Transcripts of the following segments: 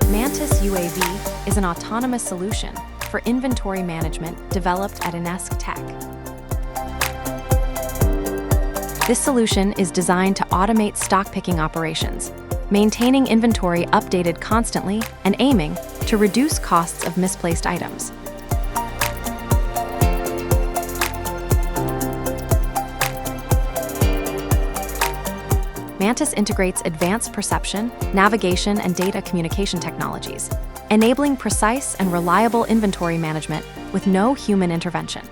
Mantis UAV is an autonomous solution for inventory management developed at INESC TEC. This solution is designed to automate stock picking operations, maintaining inventory updated constantly and aiming to reduce costs of misplaced items. Mantis integrates advanced perception, navigation, and data communication technologies, enabling precise and reliable inventory management with no human intervention.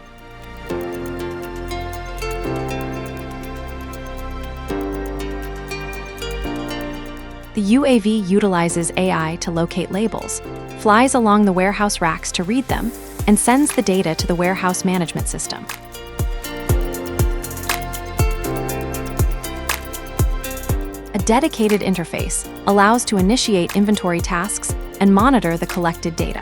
The UAV utilizes AI to locate labels, flies along the warehouse racks to read them, and sends the data to the warehouse management system. A dedicated interface allows to initiate inventory tasks and monitor the collected data.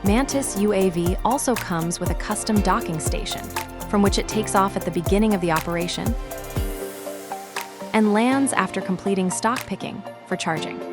Mantis UAV also comes with a custom docking station, from which it takes off at the beginning of the operation and lands after completing stock picking for charging.